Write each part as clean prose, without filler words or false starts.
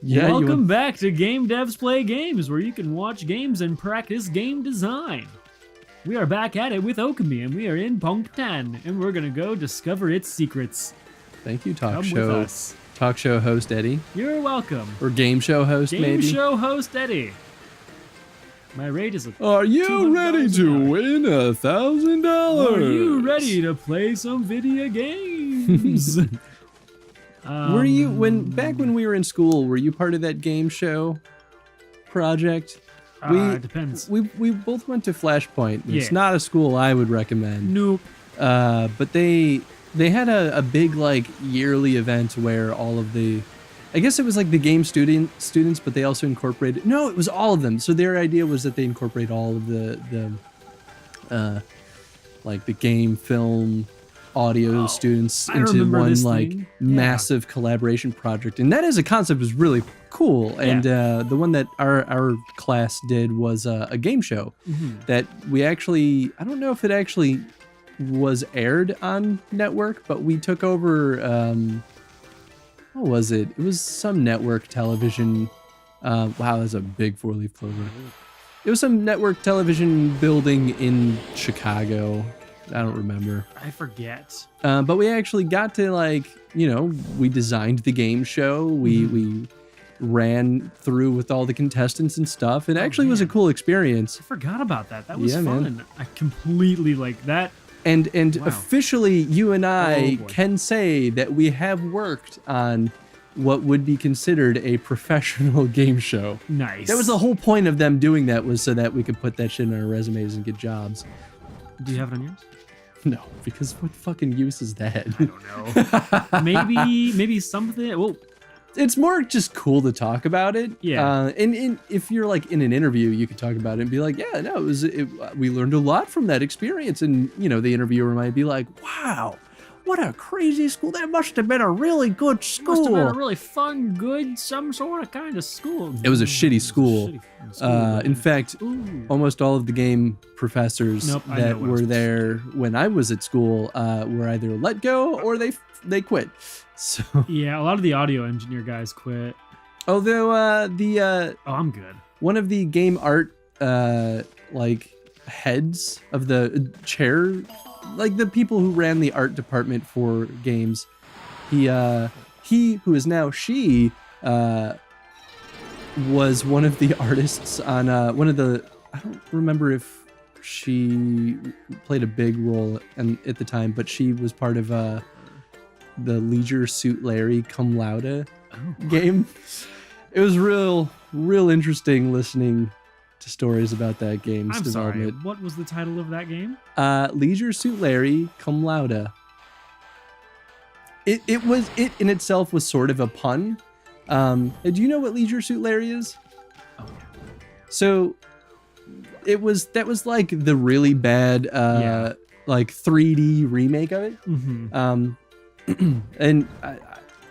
Yeah, Welcome back to Game Devs Play Games, where you can watch games and practice game design. We are back at it with Ōkami, and we are in Pongtan, and we're gonna go discover its secrets. Thank you, Come with us. talk show host Eddie. You're welcome. Or game show host, maybe? Game show host Eddie. My rate is Are you ready to win $1,000? Are you ready to play some video games? Were you back when we were in school? Were you part of that game show project? It depends. We both went to Flashpoint. Yeah. It's not a school I would recommend. Nope. But they had a big like yearly event where all of the, I guess it was like the game students, but they also incorporated. No, it was all of them. So their idea was that they incorporate all of the like the game, film, audio students into one like massive collaboration project, and that as a concept was really cool. And the one that our class did was a game show that we actually, I don't know if it actually was aired on network, but we took over what was it? It was some network television. Wow, that's a big 4-leaf clover. It was some network television building in Chicago. I don't remember. I forget. But we actually got to we designed the game show. We ran through with all the contestants and stuff. It actually was a cool experience. I forgot about that. That was fun. Man. I completely like that. And wow. Officially, you and I can say that we have worked on what would be considered a professional game show. Nice. That was the whole point of them doing that, was so that we could put that shit on our resumes and get jobs. Do you have it on yours? No, because what fucking use is that? I don't know. maybe something. Well, it's more just cool to talk about it. Yeah. And if you're like in an interview, you could talk about it and be like, yeah, no, we learned a lot from that experience. And the interviewer might be like, wow, what a crazy school. That must have been a really good school. Must have been a really fun, good, some sort of kind of school. It was a shitty school. In fact, almost all of the game professors that were there when I was at school were either let go or they quit. So yeah, a lot of the audio engineer guys quit. Although I'm good. One of the game art like heads of the chair, like the people who ran the art department for games, he who is now she was one of the artists on one of the, I don't remember if she played a big role at the time, but she was part of the Leisure Suit Larry Cum Laude game. It was real interesting listening to stories about that game's development. Sorry, what was the title of that game? Leisure Suit Larry Cum Laude. It in itself was sort of a pun. Do you know what Leisure Suit Larry is? Oh. So that was like the really bad like 3D remake of it. And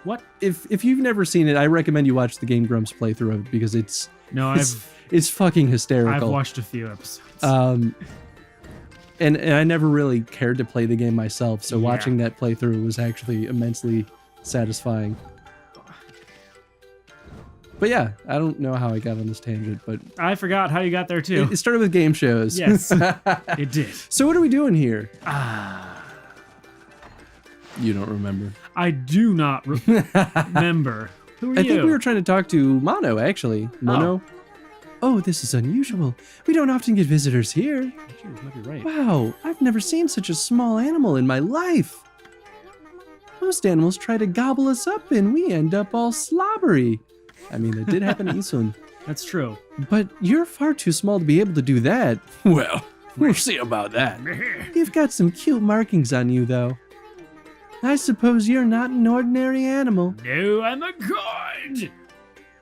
what if you've never seen it, I recommend you watch the Game Grumps playthrough of it, because it's fucking hysterical. I've watched a few episodes. And I never really cared to play the game myself, so watching that playthrough was actually immensely satisfying. But yeah, I don't know how I got on this tangent, but I forgot how you got there too. It started with game shows. Yes, it did. So what are we doing here? You don't remember. I do not remember. Who are you? I think we were trying to talk to Mono, actually. Mono? Oh, this is unusual. We don't often get visitors here. Actually, you might be right. Wow, I've never seen such a small animal in my life. Most animals try to gobble us up and we end up all slobbery. I mean, it did happen to Isun. That's true. But you're far too small to be able to do that. Well, we'll see about that. You've got some cute markings on you, though. I suppose you're not an ordinary animal. No, I'm a god!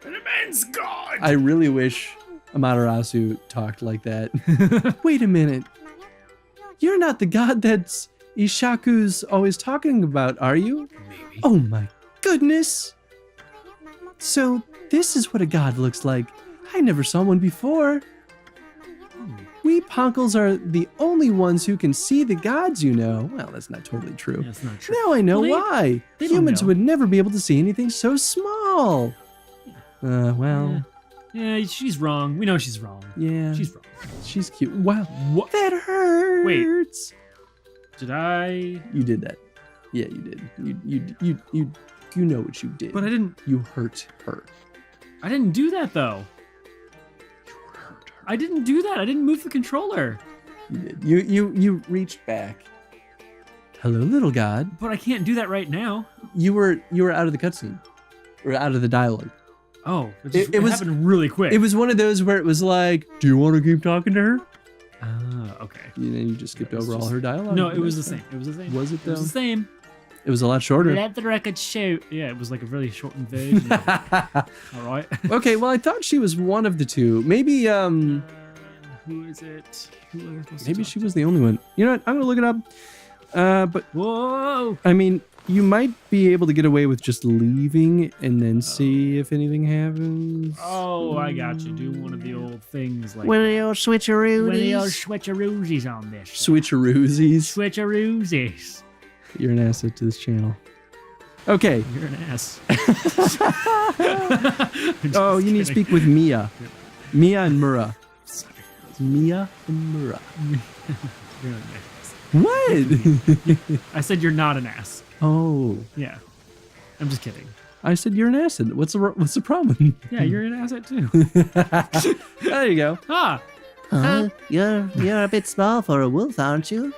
An immense god! I really wish Amaterasu talked like that. Wait a minute. You're not the god that's Ishaku's always talking about, are you? Maybe. Oh my goodness! So this is what a god looks like. I never saw one before. We Ponkles are the only ones who can see the gods, you know. Well, that's not totally true. That's not true. Now I know why. They don't Humans know. would never be able to see anything so small. Well. Yeah, she's wrong. We know she's wrong. Yeah. She's wrong. She's cute. Wow. What? That hurts. Did I? You did that. Yeah, you did. You know what you did. But I didn't. You hurt her. I didn't do that though. You hurt her. I didn't do that. I didn't move the controller. You did. You reached back. Hello, little god. But I can't do that right now. You were out of the cutscene, or out of the dialogue. Oh, It was- happened really quick. It was one of those where it was like, "Do you want to keep talking to her?" Okay. And then you just skipped over all her dialogue. No, it was the same. It was the same. Was it though? It was the same. It was a lot shorter. Let the record show. Yeah, it was like a really shortened version. All right. Okay, well, I thought she was one of the two. Maybe Who is it? Who are we supposed to maybe talk she to? was the only one. You know what? I'm gonna look it up. But Whoa! I mean, you might be able to get away with just leaving and then see if anything happens. Oh, I got you. Do one of the old things like One of your switcheroos. one of your switcheroosies on this. Switcheroosies. Switcheroosies. You're an asset to this channel. Okay. You're an ass. Oh, you need to speak with Miya. Miya and Mura. Sorry. Miya and Mura. You're an ass. What? I said you're not an ass. Oh, Yeah. I'm just kidding. I said you're an asset. What's the problem? Yeah, you're an asset too. There you go. Ah! You're a bit small for a wolf, aren't you?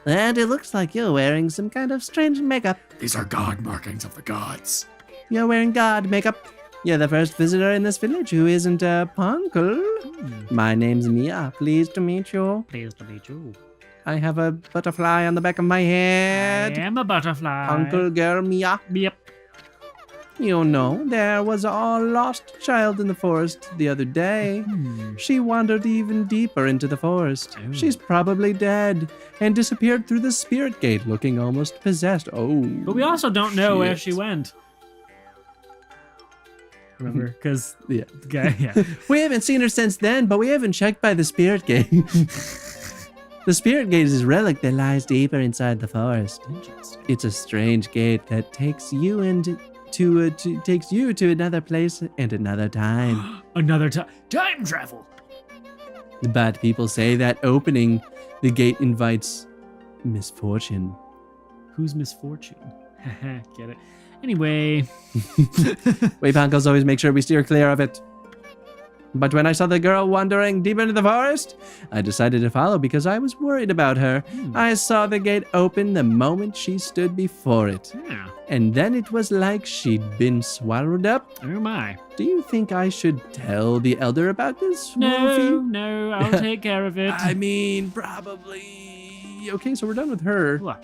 And it looks like you're wearing some kind of strange makeup. These are god markings of the gods. You're wearing god makeup. You're the first visitor in this village who isn't a punkle. My name's Miya. Pleased to meet you. Pleased to meet you. I have a butterfly on the back of my I head. am a butterfly. Uncle girl Miya. Yep. You know, there was a lost child in the forest the other day. She wandered even deeper into the forest. Oh. She's probably dead and disappeared through the spirit gate looking almost possessed. Oh. But we also don't know where she Shit. went. Remember? Because Yeah. the guy, yeah. We haven't seen her since then, but we haven't checked by the spirit gate. The spirit gate is a relic that lies deeper inside the forest. Interesting. It's a strange gate that takes you to another place and another time. Another time. Time travel. But people say that opening the gate invites misfortune. Who's misfortune? Get it. Anyway. We punkles always make sure we steer clear of it. But when I saw the girl wandering deep into the forest, I decided to follow because I was worried about her. I saw the gate open the moment she stood before it. Yeah. And then it was like she'd been swallowed up. Oh my. Do you think I should tell the elder about this, No, Wolfie? no, I'll take care of it. I mean, probably. Okay, so we're done with her. Wha-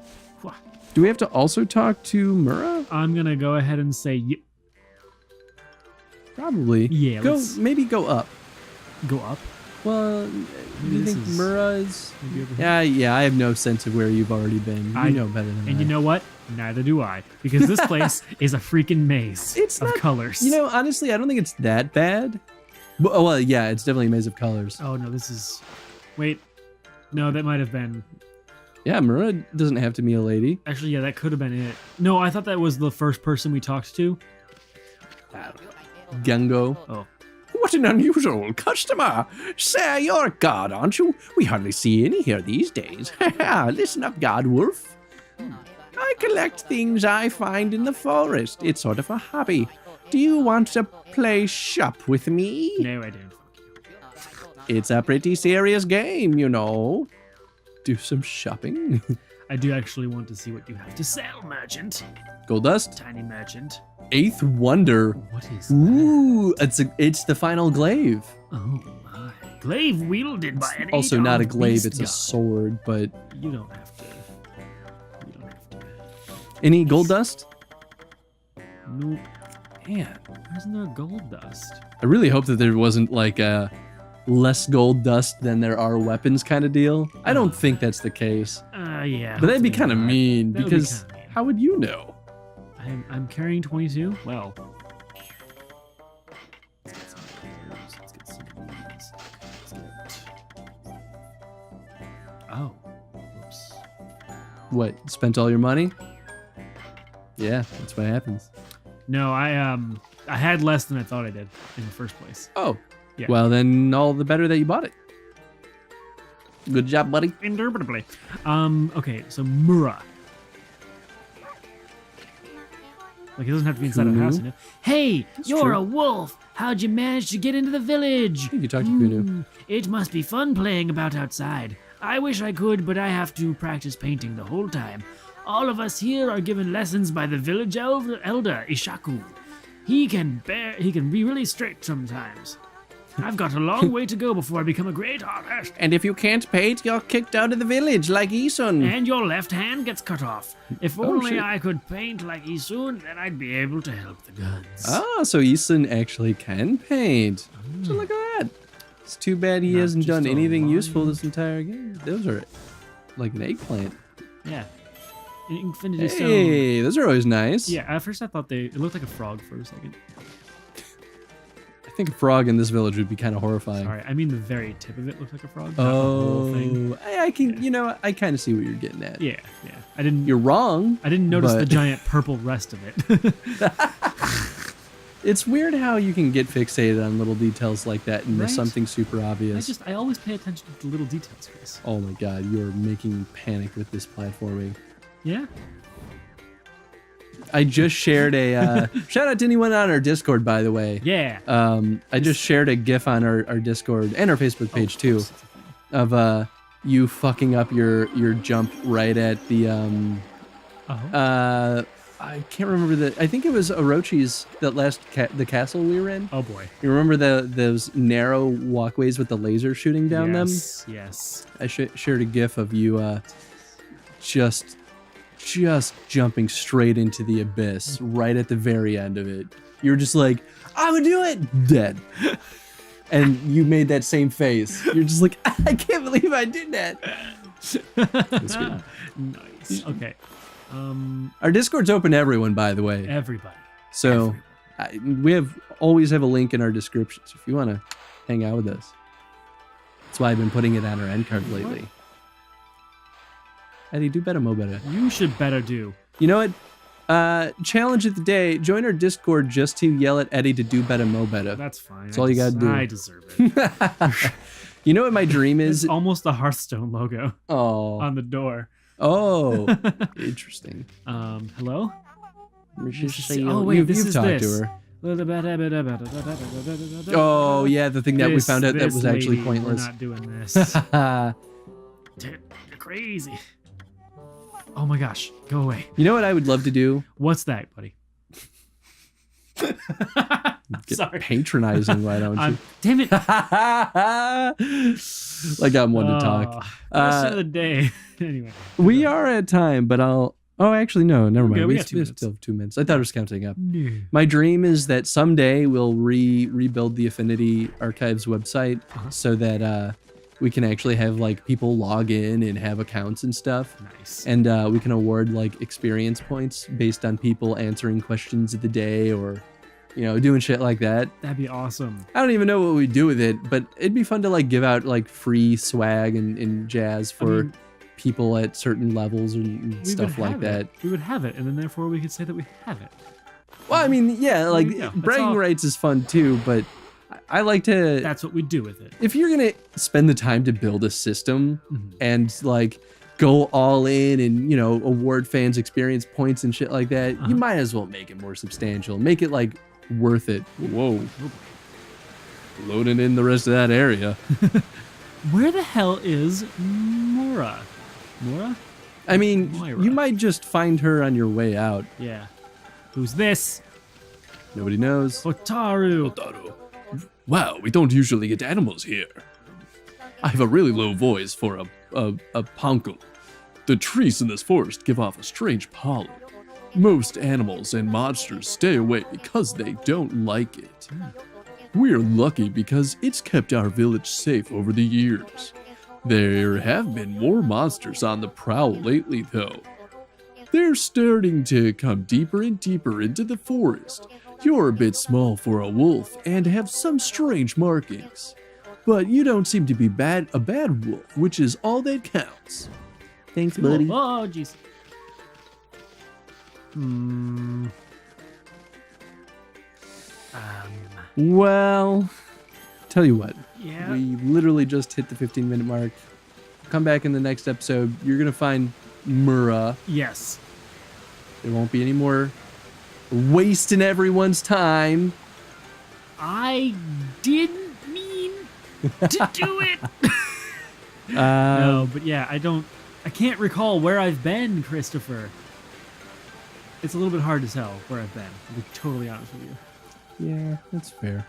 wha- Do we have to also talk to Mura? I'm gonna go ahead and say Probably. Yeah, let's- Maybe go up. go up. Well, do you this think is- Mura is? Maybe over here. Yeah, I have no sense of where you've already been. You know better than I. And you know what? Neither do I. Because this place is a freaking maze It's of not- colors. You know, honestly, I don't think it's that bad. But, oh, well, yeah, it's definitely a maze of colors. Oh no, this is. Wait. No, that might have been. Yeah, Mura doesn't have to be a lady. Actually, yeah, that could have been it. No, I thought that was the first person we talked to. Gungo. Oh. What an unusual customer. Sir, you're a god, aren't you? We hardly see any here these days. Listen up, God Wolf. I collect things I find in the forest. It's sort of a hobby. Do you want to play shop with me? No, I didn't. It's a pretty serious game, you know. Do some shopping. I do actually want to see what you have to sell, merchant. Gold dust. Tiny merchant. Eighth wonder. What is that? Ooh, it's the final glaive. Oh my. Glaive wielded by an Also not a eight-armed glaive, beast it's a god. sword, but You don't have to. You don't have to. any gold dust? Nope. Man, Why isn't there gold dust? I really hope that there wasn't like a less gold dust than there are weapons kind of deal. I don't think that's the case. Yeah. But that'd be hopefully kind of not. mean That would be because kinda mean. how would you know? I'm carrying 22. Well. Let's get some of those. Let's get some of these. Let's get. Oh. Whoops. What, spent all your money? Yeah, that's what happens. No, I had less than I thought I did in the first place. Oh, Yeah. well then all the better that you bought it. Good job, buddy. Indubitably. Okay, so Mura. Like, it doesn't have to be inside of a house, you know? Hey, you're true. a wolf. How'd you manage to get into the village? You talked to Kunu. It must be fun playing about outside. I wish I could, but I have to practice painting the whole time. All of us here are given lessons by the village elder, Ishaku. He can be really strict sometimes. I've got a long way to go before I become a great artist. And if you can't paint, you're kicked out of the village like Isun. And your left hand gets cut off. If Oh, only shit. I could paint like Isun, then I'd be able to help the gods. Ah, so Isun actually can paint. So look at that. It's too bad he Not hasn't just done a anything line. useful this entire game. Those are like an eggplant. Yeah. Infinity Stone. Hey, those are always nice. Yeah, at first I thought it looked like a frog for a second. I think a frog in this village would be kind of horrifying. Sorry, I mean the very tip of it looked like a frog. Not the whole thing. Oh, I can, you know, I kind of see what you're getting at. Yeah. I didn't You're wrong. I didn't notice the but- giant purple rest of it. It's weird how you can get fixated on little details like that and miss Right? something super obvious. I always pay attention to the little details, Chris. Oh my god, you're making me panic with this platforming. Yeah? I just shared a shout out to anyone on our Discord, by the way. Yeah. I just shared a GIF on our Discord and our Facebook page too, of you fucking up your jump right at the I can't remember I think it was Orochi's that last the castle we were in. Oh boy. You remember those narrow walkways with the laser shooting down them? Yes. I shared a GIF of you just jumping straight into the abyss right at the very end of it. You were just like, I would do it, dead. And you made that same face. You're just like, I can't believe I did that. That's good. Nice. Okay. Our Discord's open to everyone, by the way. Everybody. So we always have a link in our descriptions if you want to hang out with us. That's why I've been putting it on our end card lately. Eddie, do better, mo better. You should better do. You know what? Challenge of the day. Join our Discord just to yell at Eddie to do better, mo better. That's fine. That's all you gotta do. I deserve it. You know what my dream is? It's almost the Hearthstone logo Oh. on the door. Oh. Interesting. Hello? Oh, wait, this you've is talked this. to her. Oh, yeah, the thing that we found out that This was actually lady, pointless. We're not doing this. You're crazy. Oh my gosh, go away. You know what I would love to do? What's that, buddy? Get Sorry. patronizing, why don't you? Damn it. Like I'm one to talk. Question of the day. Anyway. We are at time, but I'll... Oh, actually, no, never mind. Okay, we got 2 we minutes. still have 2 minutes. I thought it was counting up. No. My dream is that someday we'll rebuild the Affinity Archives website so that we can actually have like people log in and have accounts and stuff. Nice. And we can award like experience points based on people answering questions of the day or, you know, doing shit like that. That'd be awesome. I don't even know what we'd do with it, but it'd be fun to like give out like free swag and jazz for people at certain levels and stuff like that. We would have it, and then therefore we could say that we have it. Well, I mean, yeah, like you go. That's bragging all. rights is fun too, but I like to... That's what we do with it. If you're going to spend the time to build a system and like go all in and, you know, award fans experience points and shit like that, you might as well make it more substantial. Make it like worth it. Whoa. Loading in the rest of that area. Where the hell is Mura? Mura? I mean, Moira. you might just find her on your way out. Yeah. Who's this? Nobody knows. Hotaru. Wow, we don't usually get animals here. I have a really low voice for a ponko. The trees in this forest give off a strange pollen. Most animals and monsters stay away because they don't like it. We're lucky because it's kept our village safe over the years. There have been more monsters on the prowl lately, though. They're starting to come deeper and deeper into the forest. You're a bit small for a wolf and have some strange markings. But you don't seem to be a bad wolf, which is all that counts. Thanks, buddy. Oh, jeez. Well, tell you what. Yeah. We literally just hit the 15-minute mark. Come back in the next episode. You're going to find Mura. Yes. There won't be any more wasting everyone's time. I didn't mean to do it. Uh, No, but yeah, I can't recall where I've been, Christopher. It's a little bit hard to tell where I've been, to be totally honest with you. Yeah, that's fair.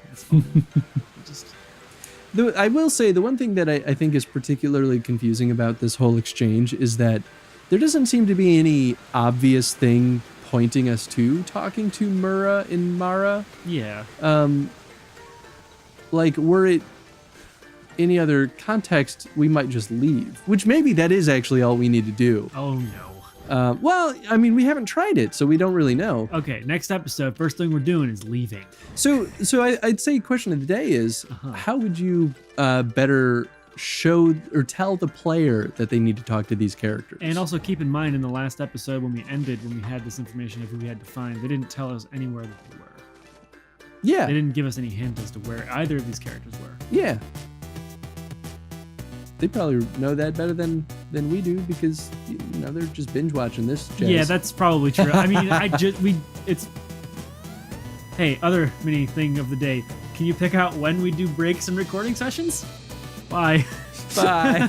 That's fine. Just, I will say the one thing that I think is particularly confusing about this whole exchange is that there doesn't seem to be any obvious thing pointing us to talking to Mura in Mara. yeah. Like, were it any other context, we might just leave. Which maybe that is actually all we need to do. Oh no. Well, I mean, we haven't tried it, so we don't really know. Okay, next episode, first thing we're doing is leaving. So I'd say question of the day is, how would you better show or tell the player that they need to talk to these characters? And also keep in mind, in the last episode when we had this information of who we had to find, they didn't tell us anywhere that they were. Yeah. They didn't give us any hint as to where either of these characters were. Yeah. They probably know that better than we do because, you know, they're just binge watching this jazz. Yeah, that's probably true. I mean, hey, other mini thing of the day. Can you pick out when we do breaks and recording sessions? Bye. Bye.